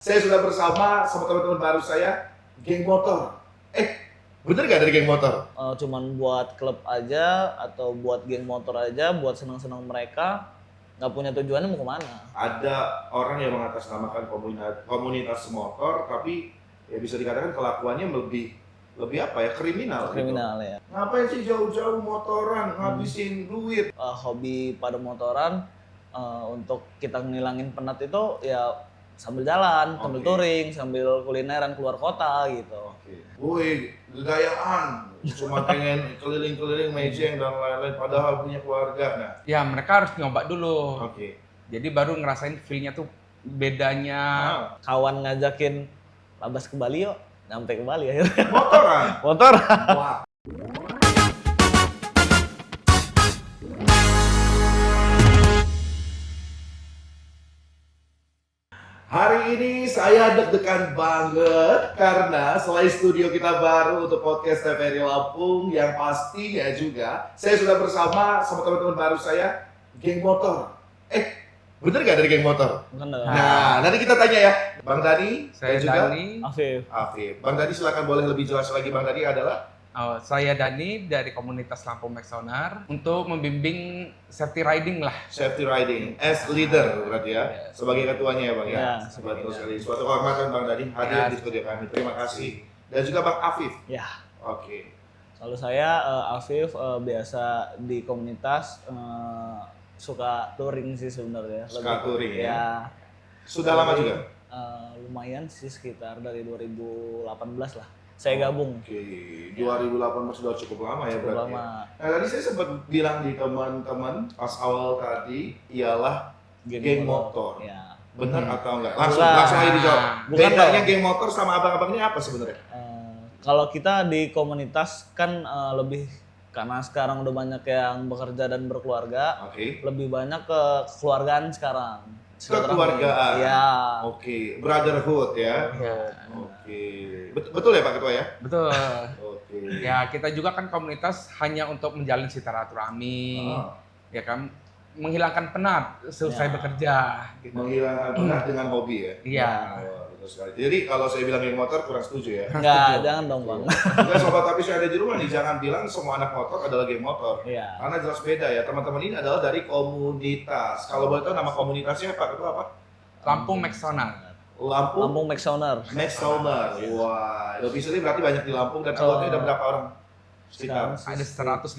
Saya sudah bersama teman-teman baru saya, geng motor. Bener gak dari geng motor? Cuman buat klub aja atau buat geng motor aja, buat senang-senang mereka, nggak punya tujuannya mau kemana. Ada orang yang mengatasnamakan komunitas motor, tapi ya bisa dikatakan kelakuannya lebih apa ya, kriminal. Kriminal gitu. ya. Ngapain sih jauh-jauh motoran, ngabisin duit? Hobi pada motoran untuk kita ngilangin penat itu ya sambil jalan, sambil touring, sambil kulineran keluar kota gitu. Woi, gayaan, cuma pengen keliling-keliling mejeng dan lain-lain, padahal punya keluarga. Nah, Ya mereka harus nyoba dulu. oke. Jadi baru ngerasain feel-nya tuh bedanya. Kawan ngajakin labas ke Bali yuk, nyampe ke Bali akhirnya. Motoran. Motoran. Wah. Hari ini saya deg-degan banget karena selain studio kita baru untuk podcast TVRI Lampung, yang pastinya juga saya sudah bersama teman-teman baru saya, geng motor. Bener gak dari geng motor? Bener. Nah, nanti kita tanya ya, Bang Dani Saya dan juga Dani. Afif. Bang Dani silakan, boleh lebih jelas lagi. Bang Dani adalah Saya Dani dari komunitas Lampung Max Owner untuk membimbing safety riding lah. safety riding as leader berarti ya, sebagai ketuanya ya Bang ya. Ya, Betul sekali. Suatu kehormatan Bang Dani hadir Ya. di studio kami. Terima kasih. Dan juga Bang Afif. Ya. Oke. Kalau saya Afif biasa di komunitas suka touring sih sebenarnya. Suka touring ya. Ya. Sudah lama juga? Lumayan sih, sekitar dari 2018 lah. Saya gabung. Oke, 2018 sudah cukup lama ya Cukup berarti. lama. Nah, tadi saya sempat bilang di teman-teman pas awal tadi ialah geng motor. Ya. Benar Hmm. atau enggak? Bukan. Langsung aja dijawab. Bukan Bedanya dong. geng motor sama abang-abangnya apa sebenarnya? Kalau kita di komunitas kan lebih, karena sekarang udah banyak yang bekerja dan berkeluarga, Oke. lebih banyak ke kekeluargaan sekarang. Kekeluargaan. Ya. Oke, brotherhood ya. Ya. Oke. Betul ya Pak Ketua ya? Betul. Oke. Ya kita juga kan komunitas hanya untuk menjalin silaturahmi, Ah, ya kan, menghilangkan penat selesai Ya. bekerja. Gitu. menghilangkan penat dengan hobi ya. Iya. Oh, betul sekali. Jadi kalau saya bilang geng motor kurang setuju ya. Enggak, jangan dong Bang. Enggak, sobat tapi saya ada di rumah nih, jangan bilang semua anak motor adalah geng motor. Iya. Karena jelas beda ya. Teman-teman ini adalah dari komunitas. Kalau boleh tahu nama komunitasnya Pak Ketua apa? Lampung Max Owner. Lampung Lampung Max Owner. Max Owner. Wah, lebih sering berarti banyak di Lampung dan anggotanya ada berapa orang? Sekitar Ada 150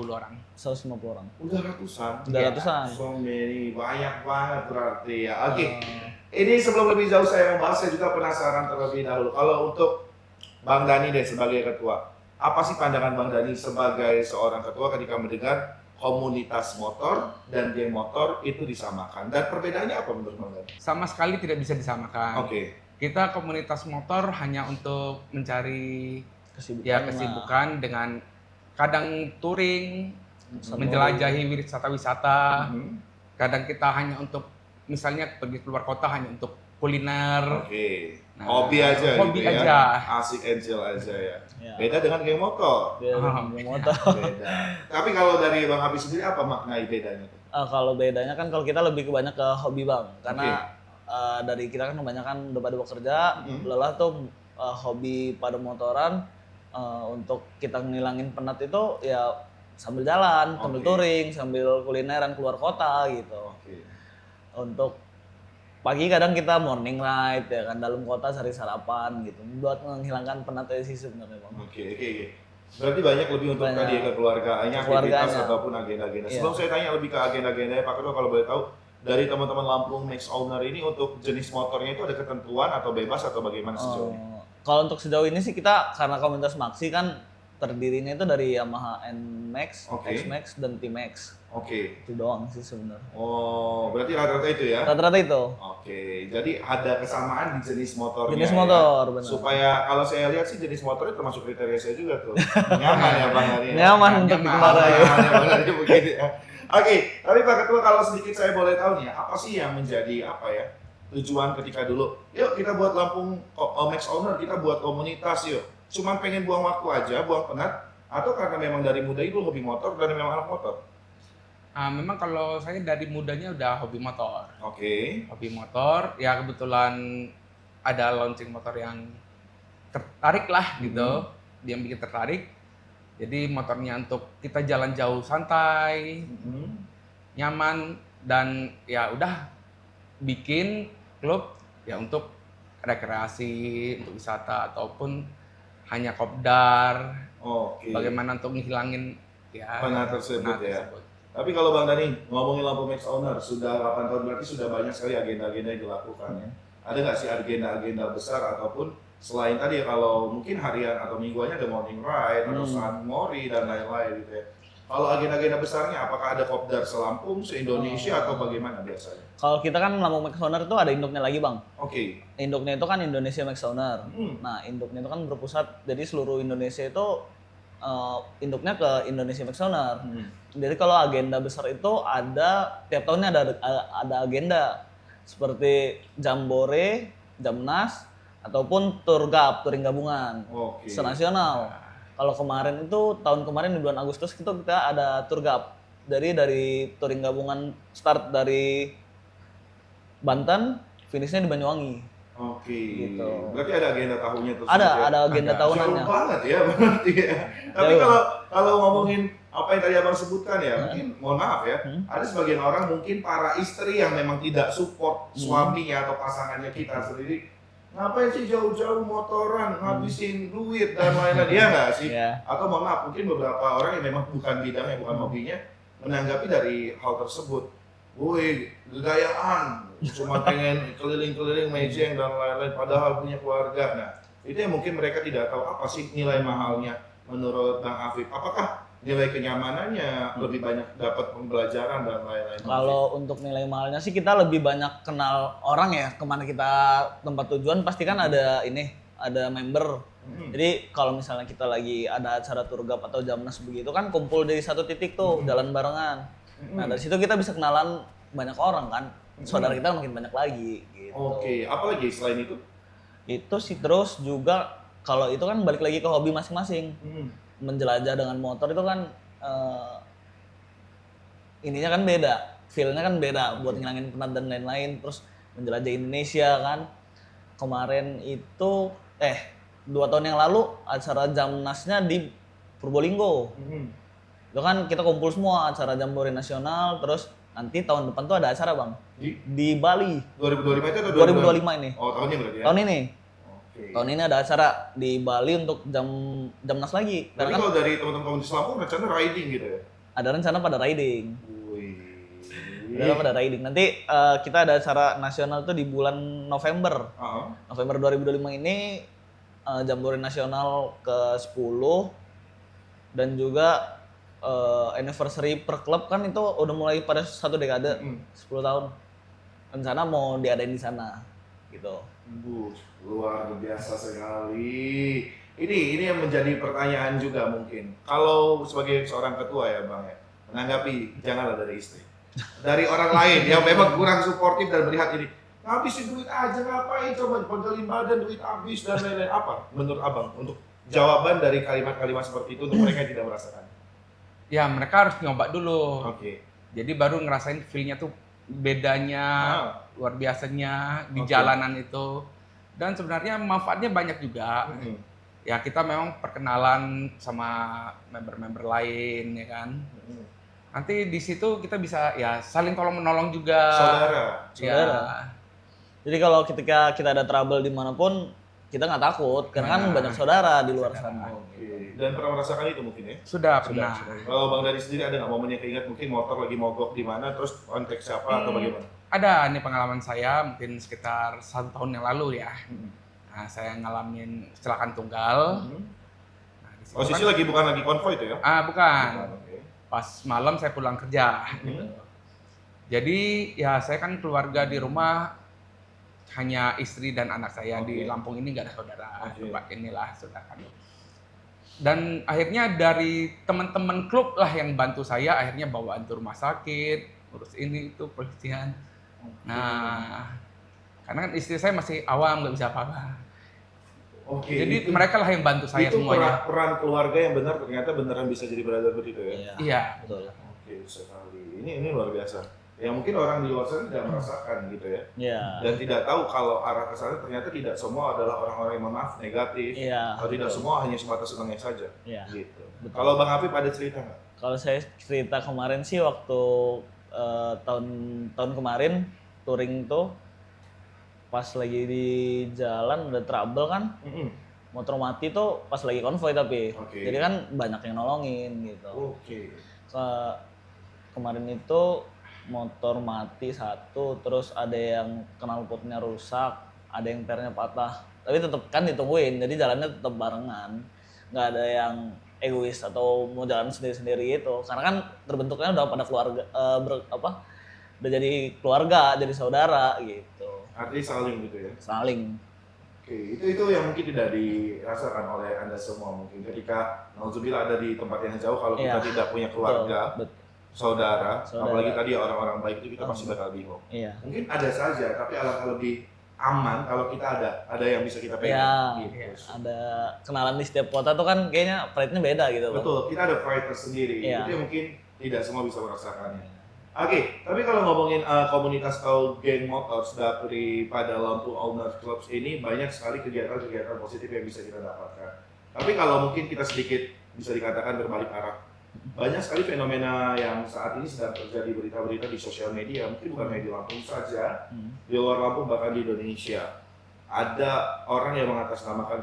orang. 150 orang. udah ratusan. Udah Ya. ratusan. So many, banyak banget berarti ya. Oke. Ini sebelum lebih jauh saya membahas, saya juga penasaran terlebih dahulu. Kalau untuk Bang Dani deh sebagai ketua, apa sih pandangan Bang Dani sebagai seorang ketua ketika mendengar komunitas motor dan geng motor itu disamakan? Dan perbedaannya apa menurut Bang Dani? Sama sekali tidak bisa disamakan. Oke. Kita komunitas motor hanya untuk mencari Kesibukan. kesibukan dengan kadang touring, Sama menjelajahi wisata-wisata. Mhm. Kadang kita hanya untuk misalnya pergi keluar kota hanya untuk kuliner. Oke. Nah, Hobi aja hobi gitu ya. aja. Asik angel aja ya. Ya. Beda dengan geng motor. Beda dengan geng motor. Beda. Tapi kalau dari Bang Abi sendiri apa maknai bedanya? Kalau bedanya kan kalau kita lebih banyak ke hobi Bang, karena dari kita kan kebanyakan udah pada bekerja, lelah tuh hobi pada motoran, untuk kita ngilangin penat itu ya sambil jalan, sambil touring, sambil kulineran keluar kota gitu. Oke. Untuk pagi kadang kita morning ride ya kan, dalam kota cari sarapan gitu, buat menghilangkan penat aja sih sebenarnya Bang. Oke. Berarti banyak lebih untuk Banyak. tadi ya, kekeluargaannya, aktivitas Kekeluargaannya. ataupun agenda-agenda. Iya. Sebelum saya tanya lebih ke agenda-agenda, Pak Ketua kalau boleh tahu, dari teman-teman Lampung Max Owner ini untuk jenis motornya itu ada ketentuan atau bebas atau bagaimana sejauh ini? Kalau untuk sejauh ini sih kita karena komunitas Maxi kan terdirinya itu dari Yamaha NMAX, Oke. X-Max dan T-Max. Oke. Itu doang sih sebenarnya. Oh, berarti rata-rata itu ya? Rata-rata itu. Oke, jadi ada kesamaan di jenis motornya. Jenis ya? motor, benar. Supaya kalau saya lihat sih jenis motornya termasuk kriteria saya juga tuh. Nyaman ya Bang Hari. Nyaman untuk Nyaman. dikendarai. Nyaman ya Bang Hari begitu ya. Oke, tapi Pak Ketua kalau sedikit saya boleh tahu nih, apa sih yang menjadi apa ya tujuan ketika dulu, yuk kita buat Lampung Max Owner, kita buat komunitas yuk. Cuman pengen buang waktu aja, buang penat, atau karena memang dari muda itu hobi motor dan memang anak motor? Memang kalau saya dari mudanya udah hobi motor. Oke. Hobi motor, ya kebetulan ada launching motor yang tertarik lah gitu, dia yang bikin tertarik. Jadi motornya untuk kita jalan jauh santai, nyaman, dan ya udah bikin klub ya untuk rekreasi, untuk wisata ataupun hanya kopdar. Oke. Bagaimana untuk menghilangin ya Penat tersebut penat ya. tersebut. Tapi kalau Bang Dani ngomongin Lampu Max Owner sudah 8 tahun berarti sudah banyak sekali agenda-agenda yang dilakukan ya. Ada nggak sih agenda-agenda besar ataupun selain tadi ya kalau mungkin harian atau mingguannya ada morning ride atau saat mori dan lain-lain gitu ya. Kalau agenda-agenda besarnya apakah ada kopdar se-Lampung, se-Indonesia atau bagaimana biasanya? Kalau kita kan Lampung Max Owner itu ada induknya lagi bang. Oke. Induknya itu kan Indonesia Max Owner. Nah induknya itu kan berpusat, jadi seluruh Indonesia itu induknya ke Indonesia Max Owner. Jadi kalau agenda besar itu ada tiap tahunnya ada agenda seperti Jambore, Jamnas, ataupun touring gabungan Oke. senasional. Kalau kemarin itu tahun kemarin di bulan Agustus itu kita ada tour gab dari touring gabungan start dari Banten, finishnya di Banyuwangi. Oke. Gitu. Berarti ada agenda tahunnya tersebut Ada agenda tahunannya. Jauh banget ya berarti ya. Tapi Jauh. kalau ngomongin apa yang tadi Abang sebutkan ya, mungkin mohon maaf ya, ada sebagian orang mungkin para istri yang memang tidak support suaminya atau pasangannya kita sendiri. Ngapain sih jauh-jauh motoran, ngabisin duit dan lain-lain, dia nggak sih? Iya. Atau mohon maaf, mungkin beberapa orang yang memang bukan bidangnya, bukan hobinya, menanggapi dari hal tersebut. Woi, gayaan, cuma pengen keliling-keliling mejeng dan lain-lain, padahal punya keluarga. Nah, itu yang mungkin mereka tidak tahu apa sih nilai mahalnya menurut Bang Afif. Apakah nilai kenyamanannya lebih banyak dapat pembelajaran dan lain-lain? Kalau untuk nilai mahalnya sih kita lebih banyak kenal orang ya, kemana kita tempat tujuan pasti kan ada member. Jadi kalau misalnya kita lagi ada acara tour gab atau Jamnas begitu kan kumpul dari satu titik tuh, jalan barengan. Nah dari situ kita bisa kenalan banyak orang kan, saudara kita makin banyak lagi gitu. Oke, apalagi selain itu? Itu sih terus juga kalau itu kan balik lagi ke hobi masing-masing. Menjelajah dengan motor itu kan ininya kan beda, feel-nya kan beda buat ngilangin penat dan lain-lain. Terus menjelajah Indonesia kan. Kemarin itu 2 tahun yang lalu acara Jamnasnya di Purbolinggo. Itu kan kita kumpul semua acara Jambore Nasional, terus nanti tahun depan tuh ada acara bang di Bali. 2025 itu atau 2025 ini. Oh, tahun ini berarti ya? Tahun ini. Oke. Tahun ini ada acara di Bali untuk Jamnas lagi. Tapi Karena kan kalau dari teman-teman komunitas Lampung rencana riding gitu ya? ada rencana pada riding. Wih. Ada pada riding. Nanti kita ada acara nasional tuh di bulan November. November 2025 ini Jambore Nasional ke-10 dan juga anniversary per klub kan itu udah mulai pada 1 dekade, 10 tahun. Rencana mau diadain di sana gitu. Luar biasa sekali. Ini yang menjadi pertanyaan juga mungkin. Kalau sebagai seorang ketua ya Bang ya, menanggapi janganlah dari istri. Dari orang lain yang memang kurang suportif dan melihat ini. Habisin duit aja ngapain, coba pegelin badan duit habis dan lain-lain. Apa menurut Abang untuk jawaban dari kalimat-kalimat seperti itu untuk mereka yang tidak merasakan? Ya mereka harus nyoba dulu. Oke. Jadi baru ngerasain feel-nya tuh bedanya, luar biasanya di jalanan itu. Dan sebenarnya manfaatnya banyak juga. Ya kita memang perkenalan sama member-member lain ya kan. Nanti di situ kita bisa ya saling tolong menolong juga. Saudara. Saudara. Jadi kalau ketika kita ada trouble dimanapun kita nggak takut karena kan banyak saudara di luar sana. Oke. Dan pernah merasakan itu mungkin ya? Sudah pernah. Kalau Bang Dani sendiri ada nggak momen yang keinget mungkin motor lagi mogok di mana terus kontak siapa atau bagaimana? Ada nih pengalaman saya mungkin sekitar 1 tahun yang lalu ya. Nah, saya ngalamin kecelakaan tunggal. Nah, di situ Posisi kan- lagi bukan lagi konvoy itu ya? bukan. Oke. Pas malam saya pulang kerja. Gitu. Jadi ya saya kan keluarga di rumah hanya istri dan anak saya. Di Lampung ini nggak ada saudara. Coba inilah saudara kami. Dan akhirnya dari teman-teman klub lah yang bantu saya akhirnya bawaan ke rumah sakit, urus ini itu polisian. Nah, karena kan istri saya masih awam nggak bisa apa-apa. Oke. Jadi mereka lah yang bantu saya itu semuanya. peran keluarga yang benar ternyata beneran bisa jadi brotherhood itu ya? Iya. Iya. Betul. Oke sekali. Ini luar biasa. yang mungkin orang di luar sana tidak merasakan gitu ya. Iya. Dan tidak tahu kalau arah ke sana ternyata tidak semua adalah orang-orang yang maaf negatif. Iya. Atau tidak semua hanya sebatas senangnya saja. Iya. Gitu. Betul. Kalau Bang Afif ada cerita nggak? Kalau saya cerita kemarin sih waktu tahun kemarin touring tuh pas lagi di jalan ada trouble kan, motor mati tuh pas lagi konvoy tapi Oke. jadi kan banyak yang nolongin gitu. Oke. Kemarin itu motor mati satu, terus ada yang knalpotnya rusak, ada yang pernya patah, tapi tetap kan ditungguin, jadi jalannya tetap barengan, nggak ada yang egois atau mau jalan sendiri-sendiri gitu, karena kan terbentuknya udah pada keluarga, udah jadi keluarga, jadi saudara gitu. Artinya saling gitu ya. Saling. Oke, itu yang mungkin tidak dirasakan oleh Anda semua mungkin ketika nauzubillah ada di tempat yang jauh kalau kita Iya. tidak punya keluarga, Betul. saudara, Saudara. apalagi tadi orang-orang baik itu kita pasti bakal bingung. Iya. Mungkin ada saja, tapi alangkah lebih aman kalau kita ada yang bisa kita pegang. Ya, Gitu. ada kenalan di setiap kota tuh kan kayaknya pride-nya beda gitu. Kan? Betul, kita ada pride tersendiri. Iya. Itu yang mungkin tidak semua bisa merasakannya. Oke, tapi kalau ngomongin komunitas atau geng motor daripada Lampung Owners Clubs ini banyak sekali kegiatan-kegiatan positif yang bisa kita dapatkan. Tapi kalau mungkin kita sedikit bisa dikatakan berbalik arah, banyak sekali fenomena yang saat ini sedang terjadi berita-berita di sosial media, mungkin bukan hanya di Lampung saja, di luar Lampung bahkan di Indonesia. Ada orang yang mengatasnamakan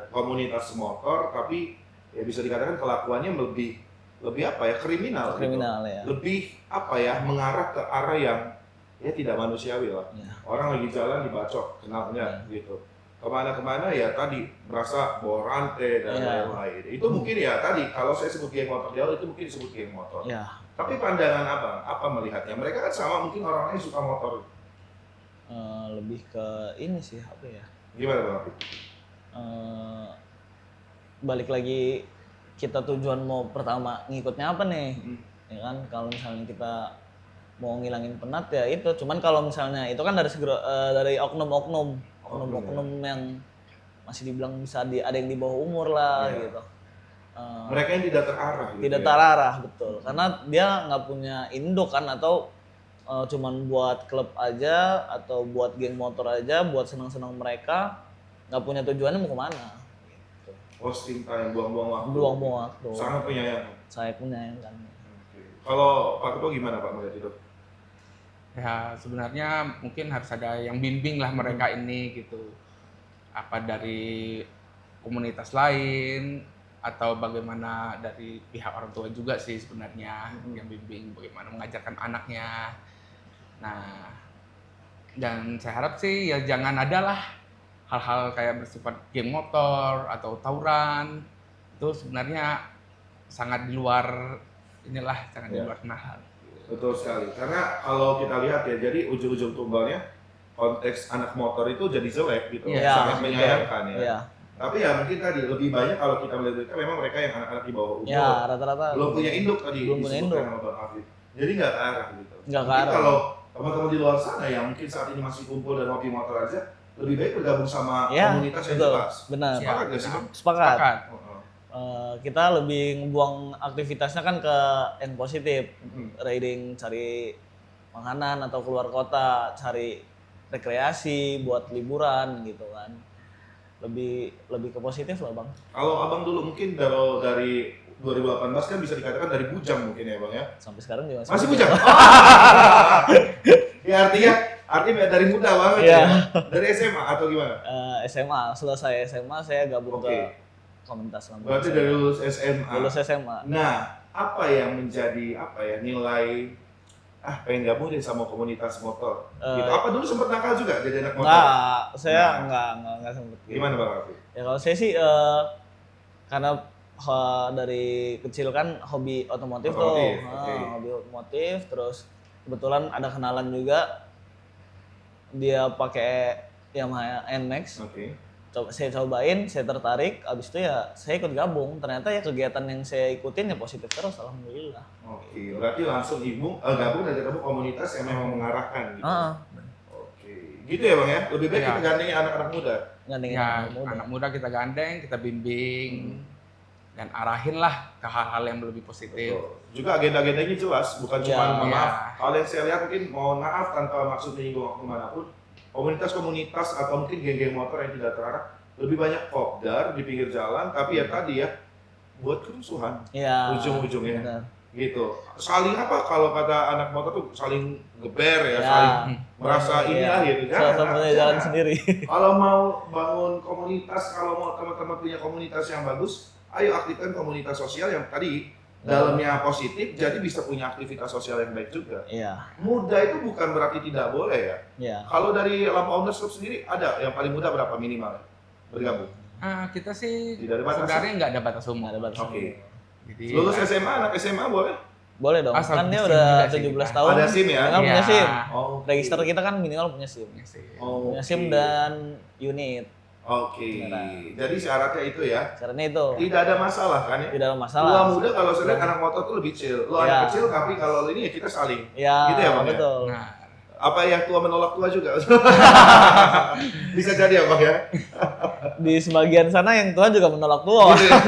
komunitas motor, tapi ya bisa dikatakan kelakuannya lebih apa ya, kriminal gitu. Ya. Lebih apa ya, mengarah ke arah yang ya tidak manusiawi lah. Ya. Orang lagi jalan dibacok kenalnya gitu. Kemana-kemana ya tadi merasa bawa rantai dan Ya. lain-lain. Itu mungkin ya tadi kalau saya sebut geng motor jauh itu mungkin disebut geng motor. Ya. Tapi pandangan abang apa melihatnya? Mereka kan sama mungkin orangnya suka motor. Lebih ke ini sih apa ya? Gimana Bang Afif? Balik lagi kita tujuan mau pertama ngikutnya apa nih? Hmm. Ya kan kalau misalnya kita mau ngilangin penat ya itu. Cuman kalau misalnya itu kan dari oknum-oknum yang masih dibilang bisa ada yang di bawah umur lah Iya. gitu. Mereka yang tidak terarah gitu. Tidak ya? terarah betul. Karena dia nggak punya induk kan atau cuman buat klub aja atau buat geng motor aja, buat senang-senang mereka, nggak punya tujuannya mau kemana. Gitu. Wasting time, buang-buang waktu. Buang-buang waktu. Sangat penyayang. Saya penyayangkan. Kalau Pak Ketua gimana Pak melihat itu? Ya sebenarnya mungkin harus ada yang bimbing lah mereka ini gitu. Apa dari komunitas lain atau bagaimana dari pihak orang tua juga sih sebenarnya yang bimbing bagaimana mengajarkan anaknya. Nah, dan saya harap sih ya jangan ada lah hal-hal kayak bersifat geng motor atau tawuran. Itu sebenarnya sangat di luar inilah, sangat di Ya. luar nalar. Betul sekali. Karena kalau kita lihat ya, jadi ujung-ujung tumbalnya konteks anak motor itu jadi jelek gitu. Iya. Sangat menyayangkan ya. Iya. Tapi ya mungkin tadi lebih banyak kalau kita melihat mereka memang mereka yang anak-anak di bawah umur. Ya, rata-rata Belum punya induk tadi Belum punya disebutkan induk. sama Bang Afif. Jadi nggak ke arah gitu. Nggak ke Mungkin arah. kalau teman-teman di luar sana yang mungkin saat ini masih kumpul dan hobi motor aja, lebih baik bergabung sama Ya, komunitas yang betul. jelas. Benar. Sepakat nggak sih Bang? Sepakat. Sepakat. Kita lebih ngebuang aktivitasnya kan ke yang positif. Mm-mm. Riding, cari makanan atau keluar kota, cari rekreasi buat liburan gitu kan. Lebih ke positif lah Bang. Kalau abang dulu mungkin dari 2018 kan bisa dikatakan dari bujang mungkin ya Bang ya? Sampai sekarang juga Masih bujang? Ya artinya dari muda banget Iya. ya? Dari SMA atau gimana? SMA, selesai SMA saya gabung Oke. ke komunitas Lampung. Berarti dari lulus SMA. Lulus SMA. Nah, apa yang menjadi nilai pengen gabung deh sama komunitas motor? Gitu. Apa dulu sempat nakal juga jadi anak motor? Enggak, saya Nah. enggak sempet. gitu. Gimana Bang Afif? Ya kalau saya sih karena dari kecil kan hobi otomotif, Otomotif, tuh. oke. Hobi otomotif, terus kebetulan ada kenalan juga dia pakai Yamaha NMAX. Oke. Saya cobain, saya tertarik, abis itu ya saya ikut gabung. Ternyata ya kegiatan yang saya ikutin ya positif terus, alhamdulillah. Oke, berarti langsung gabung dan ketemu komunitas yang memang mengarahkan gitu. Oke, gitu ya Bang ya? Lebih baik Ya. kita gandeng anak-anak muda. Gandengin Ya, anak muda. anak muda kita gandeng, kita bimbing. dan arahin lah ke hal-hal yang lebih positif. Betul. Juga agenda-agendanya jelas, bukan Ya. cuma mohon maaf. Ya. Kalau yang saya lihat mungkin mohon maaf tanpa maksud menyinggung kemanapun, komunitas-komunitas atau mungkin geng-geng motor yang tidak terarah lebih banyak kopdar di pinggir jalan, tapi ya tadi ya buat kerusuhan Iya. ujung-ujungnya Benar. gitu. Saling apa kalau kata anak motor tuh saling geber ya, Ya. saling merasa inilah Iya. gitu. Sama-sama punya jalan jangan. sendiri. Kalau mau bangun komunitas, kalau mau teman-teman punya komunitas yang bagus, ayo aktifkan komunitas sosial yang tadi dalamnya positif, jadi bisa punya aktivitas sosial yang baik juga. Iya. Muda itu bukan berarti tidak boleh ya. Iya. Kalau dari Lampu Owners Club sendiri ada yang paling muda berapa minimal bergabung? Kita sih Tidak ada batasan. sebenarnya nggak ada batas umur. Nggak ada batas. Oke. Jadi Lulus SMA, anak SMA boleh? Boleh dong. Asal Kan dia SIM udah juga sih 17 kita. tahun. Ada SIM ya? Minimal punya Iya. SIM. Oh, Register kita kan minimal punya SIM. Iya sih. Oh, Punya SIM oke. dan unit. Oke. Beneran. Jadi syaratnya itu ya. Caranya itu. Tidak ada masalah kan ya? Tidak ada Tua masalah. muda kalau saya lihat anak motor tuh lebih chill. Lo Iya. anak kecil tapi kalau lo ini ya kita saling. Iya, Gitu ya, Bang, ya? betul. Nah, Apa yang tua menolak tua juga? Bisa jadi ya Bang ya? Di sebagian sana yang Tuhan juga menolak tua. Gitu ya?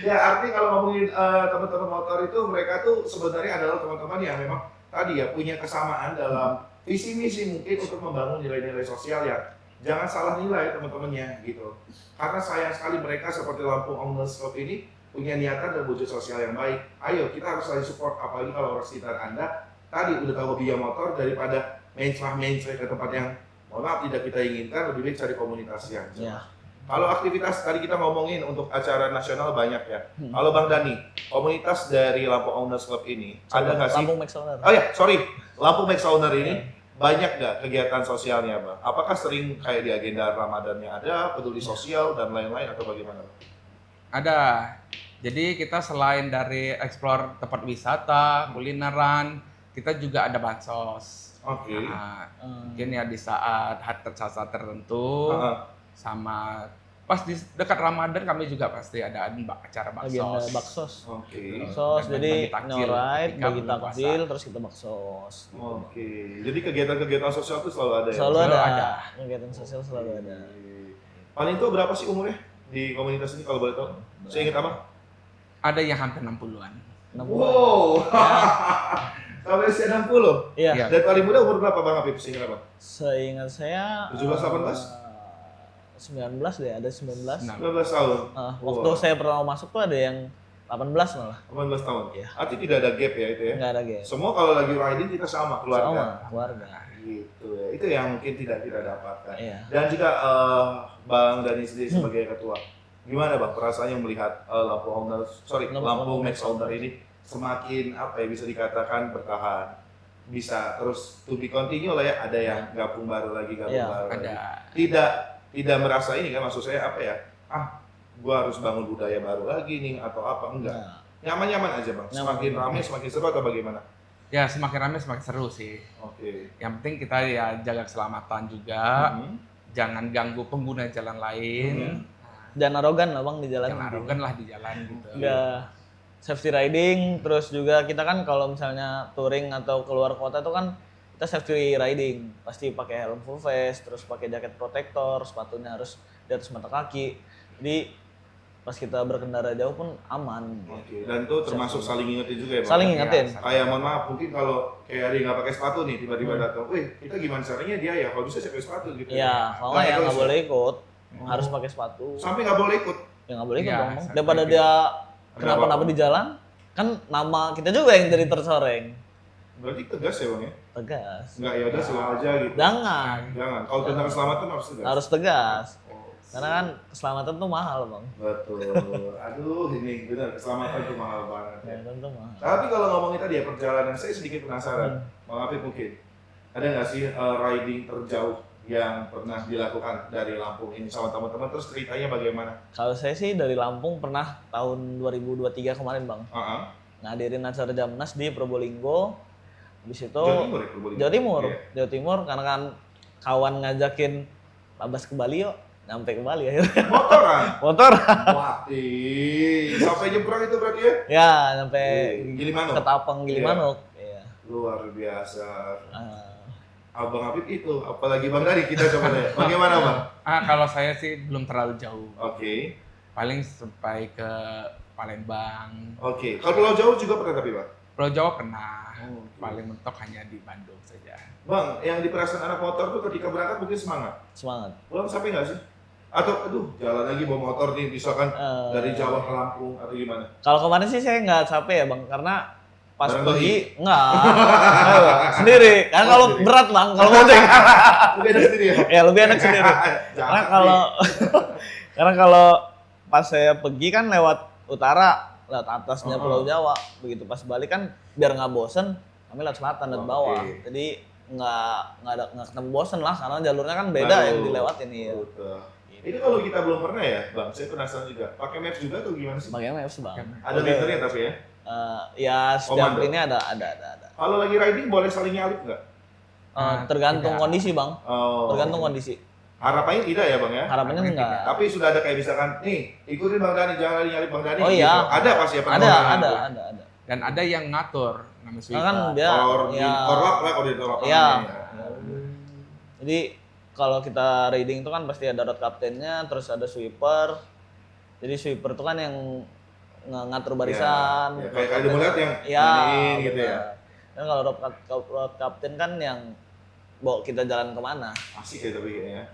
Ya artinya kalau ngomongin teman-teman motor itu mereka tuh sebenarnya adalah teman-teman yang memang tadi ya punya kesamaan dalam visi misi mungkin untuk membangun nilai-nilai sosial ya. Jangan salah nilai teman-temannya gitu. Karena sayang sekali mereka seperti Lampung Owners Club ini punya niatan dan wujud sosial yang baik. Ayo kita harus saling support apalagi kalau orang sekitar Anda tadi udah tahu hobinya motor daripada main ke tempat yang mohon maaf tidak kita inginkan, lebih baik cari komunitas yang jelas. Ya. Kalau aktivitas tadi kita ngomongin untuk acara nasional banyak ya. Kalau Bang Dani, komunitas dari Lampung Owners Club ini ada nggak sih? Lampung Max Owner. Oh ya, sorry, Lampung Max Owner ini banyak nggak kegiatan sosialnya, Bang? Apakah sering kayak di agenda Ramadannya ada, peduli sosial dan lain-lain atau bagaimana? ada. Jadi kita selain dari explore tempat wisata, kulineran, kita juga ada bansos. Oke. Nah, mungkin ya di saat saat tertentu Heeh. sama pas di dekat Ramadan kami juga pasti ada acara Agenda baksos. baksos. Oke. Baksos, Dan jadi bagi takjil no-ride, ketika bagi bulan takjil, puasa. terus kita baksos. Oke. Jadi kegiatan-kegiatan sosial itu selalu ada ya? Selalu Selalu ada. ada. Kegiatan sosial selalu ada. Paling tua berapa sih umurnya di komunitas ini kalau boleh tahu? Saya ingat apa? Ada yang hampir 60-an. 60. Wow. Sampai usia 60. Iya. Iya. Dan paling muda umur berapa Bang Apip? Seingat apa? Seingat saya 17, 18? 19 deh, ada 19. 19. 19 tahun. Waktu saya pernah masuk tuh ada yang 18 malah. 18 tahun. Iya. Artinya tidak ada gap ya itu ya. Enggak ada game. Semua kalau lagi riding kita sama keluarga. Sama keluarga. Gitu ya. Itu yang mungkin tidak kita dapatkan. Iya. Dan juga Bang Dani sendiri sebagai ketua, gimana Bang perasaannya melihat Lampung Max Owner ini semakin apa ya bisa dikatakan bertahan, bisa terus to be continue lah ya, ada yang gabung baru lagi Iya, baru lagi. Ada. Tidak merasa ini kan maksud saya apa ya? Gua harus bangun budaya baru lagi nih atau apa enggak? Nah, Nyaman-nyaman aja Bang. Semakin Nyaman. ramai semakin seru atau bagaimana? Ya semakin ramai semakin seru sih. Oke. Yang penting kita ya jaga keselamatan juga, Mhm. jangan ganggu pengguna jalan lain. jangan arogan lah Bang di jalan. Jangan arogan lah di jalan gitu. Udah safety riding, terus juga kita kan kalau misalnya touring atau keluar kota itu kan kita safety riding, pasti pakai helm full face, terus pakai jaket protektor, sepatunya harus di atas mata kaki. Jadi pas kita berkendara jauh pun aman. Oke. Dan itu termasuk saling ingetin juga ya Bang? Saling Ya, ingetin. Kayak mohon maaf mungkin kalau kayak dia nggak pakai sepatu nih tiba-tiba Hmm. datang, wih kita gimana caranya dia ya kalau bisa saya pakai sepatu gitu. Iya, kalau nggak ya nggak boleh ikut, harus pakai sepatu. Sampai nggak boleh ikut. Ya nggak boleh ikut Iya, dong, Bang. sampai Daripada ikut. dia Ada kenapa-napa apa-apa. di jalan, kan nama kita juga yang jadi tercoreng. Berarti tegas ya Bang ya? Tegas. Nggak ya udah slow aja gitu. Jangan, Jangan. Kalau tentang keselamatan harus tegas. harus tegas. Oh, Karena kan keselamatan tuh mahal, Bang. betul. Aduh ini benar keselamatan itu mahal banget ya. Keselamatan tuh mahal. Tapi kalau ngomongin tadi ya perjalanan, saya sedikit penasaran. Bang Apip mungkin ada nggak sih riding terjauh yang pernah dilakukan dari Lampung ini sama teman-teman? Terus ceritanya bagaimana? Kalau saya sih dari Lampung pernah tahun 2023 kemarin, Bang. Ngadirin acara Jamnas di Probolinggo. Habis itu Jawa Timur ya, Probolinggo? Jawa Timur. Iya. Jawa Timur karena kan kawan ngajakin labas ke Bali yuk. Nyampe ke Bali akhirnya. Motoran? Motor. Wah, sampai nyebrang itu berarti ya? Ya, nyampe Gilimanuk? Ketapang Gilimanuk. Iya. Luar biasa. Ah, Abang Apip itu, apalagi Bang Dari kita coba deh. Bagaimana Bang? Kalau saya sih belum terlalu jauh. Oke. paling sampai ke Palembang. Oke. Kalau Pulau Jawa juga pernah tapi Bang? Pulau Jawa pernah. Oke. Paling mentok hanya di Bandung saja. Bang, yang di perasaan anak motor tuh ketika berangkat mungkin semangat. Semangat. Pulang sampai nggak sih? Atau aduh jalan lagi bawa motor nih misalkan dari Jawa ke Lampung atau gimana? Kalau kemarin sih saya nggak capek ya Bang, karena pas Bareng pergi enggak sendiri. Karena Oh, kalau sendiri. berat Bang, kalau mudik Lebih enak sendiri ya? ya lebih enak sendiri. Karena kalau karena kalau pas saya pergi kan lewat utara, lewat atasnya Pulau Jawa. Begitu pas balik kan biar nggak bosen, kami lewat selatan dan bawah. Oke. Jadi nggak ketemu bosen lah, karena jalurnya kan beda yang dilewatin ya. Betul. Ini kalau kita belum pernah ya, Bang, saya penasaran juga. Pakai maps juga atau gimana sih? Bagaimana Maps Bang? Ada liternya tapi ya. Ya setiap Komando. ini ada. Kalau lagi riding boleh saling nyalip nggak? Tergantung tidak. kondisi Bang, Oh. tergantung kondisi. Harapannya tidak ya Bang ya? Harapannya enggak. Tapi sudah ada kayak misalkan, nih ikutin Bang Dani, jangan lagi nyalip Bang Dani. Oh gitu. iya. Ada pasti ya Ada. Dan ada yang ngatur namanya Nah, sweeper. kan dia ya. Korlap lah koordinator lapangan. Iya. Ya. Jadi kalau kita riding itu kan pasti ada road kaptennya, terus ada sweeper. Jadi sweeper itu kan yang ngatur barisan. Ya, kayak udah melihat yang ya, mainin gitu ya. Dan kalau road kapten kan yang bawa kita jalan kemana. Asik ya tapi kayaknya.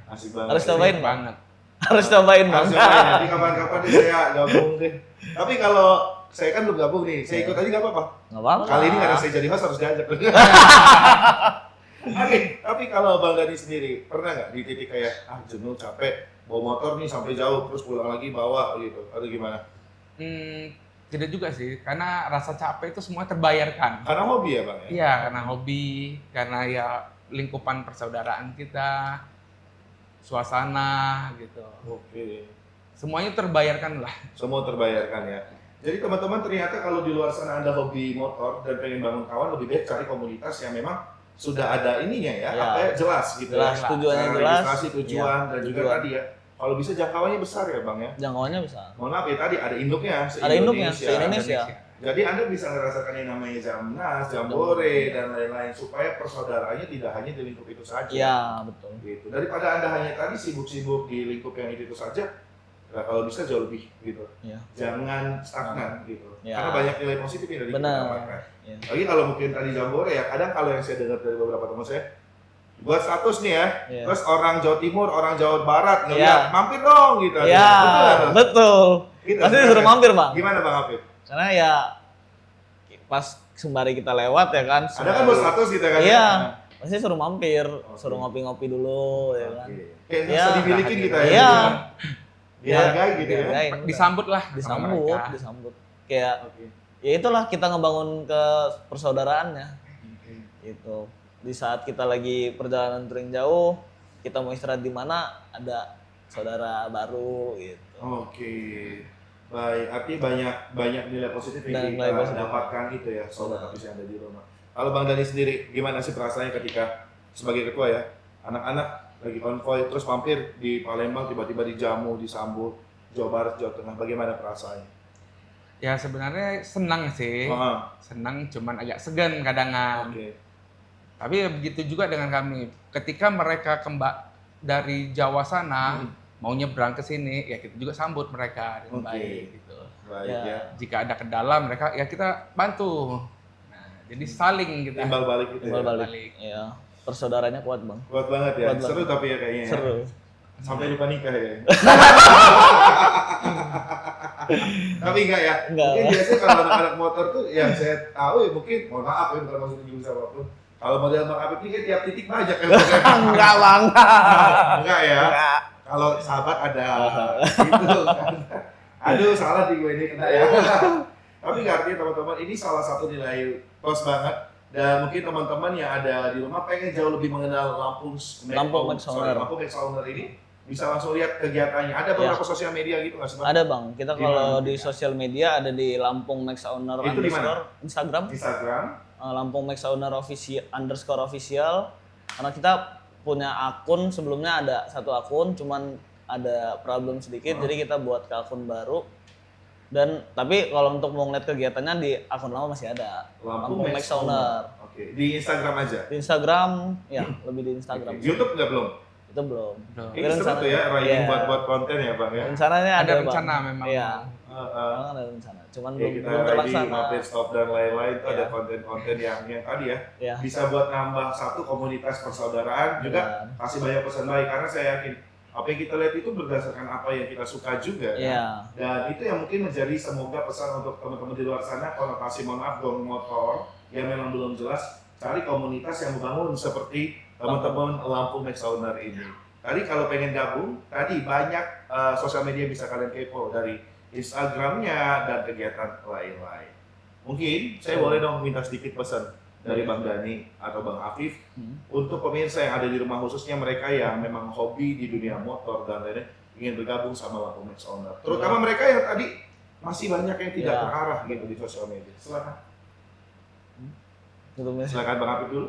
Asik banget. Harus cobain Bang. banget. Harus cobain Bang. Harus cobain. Nanti kapan-kapan deh saya gabung deh. Tapi kalau saya kan belum gabung nih, saya ikut aja nggak apa-apa. Nggak apa-apa. Kali ini karena saya jadi host harus diajak. Oke, tapi kalau Bang Dani sendiri pernah nggak di titik kayak jenuh capek bawa motor nih sampai jauh terus pulang lagi bawa gitu atau gimana? Tidak juga sih, karena rasa capek itu semua terbayarkan. Karena hobi ya Bang ya? Iya, karena hobi, karena ya lingkupan persaudaraan kita, suasana gitu. Oke, Semuanya terbayarkan lah. semua terbayarkan ya. Jadi teman-teman ternyata kalau di luar sana Anda hobi motor dan pengen bangun kawan lebih baik cari komunitas yang memang sudah ada ininya ya, Ya. apa ya, jelas gitu Jelas, ya. tujuannya Cara jelas. registrasi tujuan dan juga tujuan. tadi ya. Kalau bisa jangkauannya besar ya Bang ya. Jangkauannya bisa. Mohon maaf ya tadi ada induknya Ada induknya se-Indonesia. Jadi Anda bisa merasakan yang namanya Jamnas, Jambore dan lain-lain supaya persaudaraannya tidak hanya di lingkup itu saja. Iya, betul. Gitu. Daripada Anda hanya tadi sibuk-sibuk di lingkup yang itu saja, nah kalau bisa jauh lebih gitu. Iya. Jangan stagnan gitu. Ya. Karena banyak nilai positif yang dari kita Benar. dapatkan. Iya. Lagi kalau mungkin tadi Jambore ya, kadang kalau yang saya dengar dari beberapa teman saya, buat status nih ya, Iya. terus orang Jawa Timur, orang Jawa Barat ngeliat, Iya. mampir dong gitu. Iya, Betul. betul. Gitu, Pasti sebenarnya. disuruh mampir Bang. Gimana Bang Hafid? Karena ya pas sembari kita lewat ya kan. Ada kan buat status gitu kan? Iya. Pasti suruh mampir, suruh ngopi-ngopi dulu ya kan. Kayak Iya. bisa dimiliki kita ya. Iya. Dihargai gitu ya. Dihargain, Disambut lah sama disambut, mereka. disambut. Kayak Oke. ya itulah kita ngebangun ke persaudaraannya. Gitu. Di saat kita lagi perjalanan touring jauh, kita mau istirahat di mana ada saudara baru gitu. Oke. Baik, artinya banyak nilai positif yang Nilai kita positif. dapatkan itu ya, sobat habis yang ada di rumah. Kalau Bang Dani sendiri, gimana sih perasaannya ketika sebagai ketua ya, anak-anak lagi konvoy terus mampir di Palembang tiba-tiba dijamu, disambut, Jawa Barat, Jawa Tengah, bagaimana perasaannya? Ya sebenarnya senang sih. Oh, Senang, cuman agak segan kadang-kadang. oke. Tapi ya begitu juga dengan kami. Ketika mereka dari Jawa sana mau nyebrang ke sini, ya kita juga sambut mereka dengan Oke. baik gitu. Baik Ya. ya. Jika ada kendala mereka ya kita bantu. Nah, jadi saling kita Timbal balik itu Timbal ya. balik. balik. Ya, persaudaranya kuat Bang. Kuat banget ya. Kuat banget. Seru tapi ya kayaknya. ya. Seru. Sampai lupa nikah ya. Tapi enggak ya. Enggak. Mungkin biasanya kalau anak-anak motor tuh yang saya tahu ya mungkin mohon maaf ya bukan maksud menyinggung siapapun. Kalau model Bang Apip ini kan tiap titik banyak ya. Enggak Bang. Enggak ya. Enggak. Kalau sahabat ada gitu kan. Aduh salah di gue ini kena ya. Tapi nggak artinya teman-teman ini salah satu nilai plus banget dan mungkin teman-teman yang ada di rumah pengen jauh lebih mengenal Lampung Max Owner. Lampung Max Owner ini bisa langsung lihat kegiatannya. Ada beberapa sosial media gitu nggak sih Bang? Ada Bang. Kita Di kalau mana? di sosial media ada di Lampung Max Owner Itu di mana? Instagram. Instagram. Lampung Max Owner _official. Karena kita punya akun sebelumnya ada satu akun, cuman ada problem sedikit, jadi kita buat ke akun baru. Dan tapi kalau untuk mau ngeliat kegiatannya di akun lama masih ada. Lampung Max Owner. Oke. Di Instagram aja. Di Instagram, ya lebih di Instagram. Oke. YouTube nggak belum? itu belum. Belum. Ini seru tuh ya, riding Iya. buat konten ya Bang ya. Rencananya Ada Bang. rencana memang. Iya. Heeh. Memang ada rencana. Cuman Ya, belum kita belum riding, terlaksana. update stop dan lain-lain itu ada Iya. konten-konten yang tadi ya Iya. bisa buat nambah satu komunitas persaudaraan juga Benar. kasih banyak pesan baik karena saya yakin apa yang kita lihat itu berdasarkan apa yang kita suka juga kan? Iya. Dan itu yang mungkin menjadi semoga pesan untuk teman-teman di luar sana konotasi mohon maaf gong motor yang memang belum jelas cari komunitas yang membangun seperti teman-teman Lampung Max Owner ini. Tadi kalau pengen gabung, tadi banyak sosial media bisa kalian kepo dari Instagramnya dan kegiatan lain-lain. Mungkin saya boleh dong minta sedikit pesan dari Bang Dani atau Bang Afif untuk pemirsa yang ada di rumah khususnya mereka yang memang hobi di dunia motor dan lain-lain ingin bergabung sama Lampung Max Owner. Terutama mereka yang tadi masih banyak yang tidak Ya. terarah gitu di sosial media. Silakan. Gitu, Mas. Silakan Bang Afif dulu.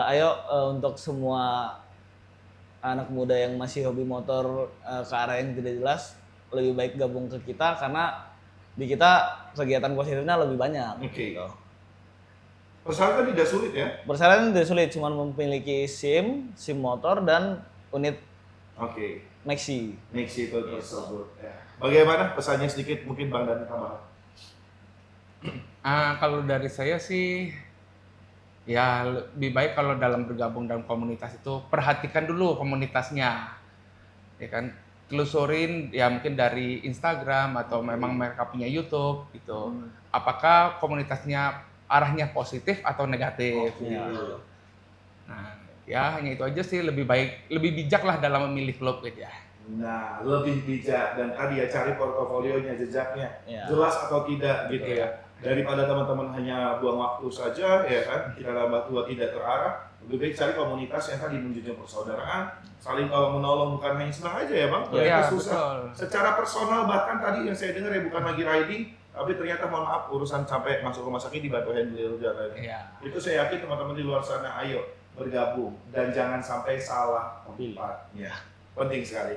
Ayo untuk semua anak muda yang masih hobi motor ke arah yang tidak jelas, lebih baik gabung ke kita karena di kita kegiatan positifnya lebih banyak. Oke. Gitu. Persyaratan tidak sulit ya. Persyaratan tidak sulit, cuma memiliki SIM motor dan unit Oke. Maxi. Mix itu tersebut. Ya. Bagaimana pesannya sedikit mungkin Bang Dani tambah? Kalau dari saya sih ya lebih baik kalau dalam bergabung dalam komunitas itu perhatikan dulu komunitasnya, ya kan, telusurin ya mungkin dari Instagram atau memang mereka punya YouTube gitu. Apakah komunitasnya arahnya positif atau negatif? Oke. Gitu. Nah, ya hanya itu aja sih, lebih baik, lebih bijak lah dalam memilih klub gitu ya. Nah, lebih bijak dan tadi ya cari portofolionya, jejaknya Ya. jelas atau tidak gitu ya. Daripada teman-teman hanya buang waktu saja ya kan, kita nambah tua tidak terarah. Lebih baik cari komunitas yang tadi menjunjung persaudaraan, saling tolong menolong bukan hanya senang aja ya Bang. Iya, Ternyata susah. betul. Secara personal bahkan tadi yang saya dengar ya bukan lagi riding, tapi ternyata mohon maaf urusan sampai masuk rumah sakit dibantu handler dan lain-lain. Iya. Itu saya yakin teman-teman di luar sana ayo bergabung dan jangan sampai salah tempatnya. Penting sekali.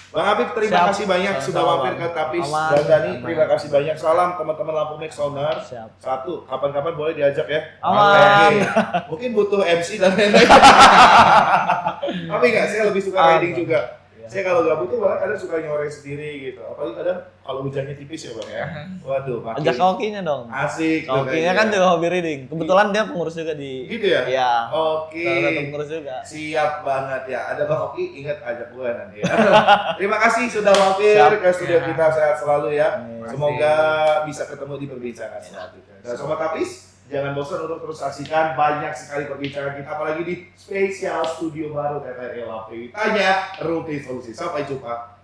Bang Apip terima Siap. kasih banyak sudah Sama-sama, mampir ke Tapis Aman. dan Dani Aman. terima kasih banyak. Salam teman-teman Lampung Max Owner. Siap. Satu, kapan-kapan boleh diajak ya. Aman. Oke. Mungkin butuh MC dan lain-lain. Tapi enggak, saya lebih suka riding Aman. juga. Iya. Saya kalau gak butuh malah kadang suka nyore sendiri gitu. Apalagi kadang kalau hujannya tipis ya Bang ya. Waduh, makin Ajak Kaokinya dong. asik. tuh Kaokinya kayaknya. kan juga hobi reading. Kebetulan dia pengurus juga di. Gitu ya? Iya. Oke. Salah satu pengurus juga. Siap banget ya. Ada Bang Oki, ingat ajak gue nanti ya. Terima kasih sudah mampir Siap. ke studio Ya. kita, sehat selalu ya. Amin. Semoga bisa ketemu di perbincangan selanjutnya. Dan Sobat Tapis, jangan bosan untuk terus saksikan banyak sekali perbincangan kita apalagi di spesial studio baru TVRI Lampung. Tanya Rutin Solusi. Sampai jumpa.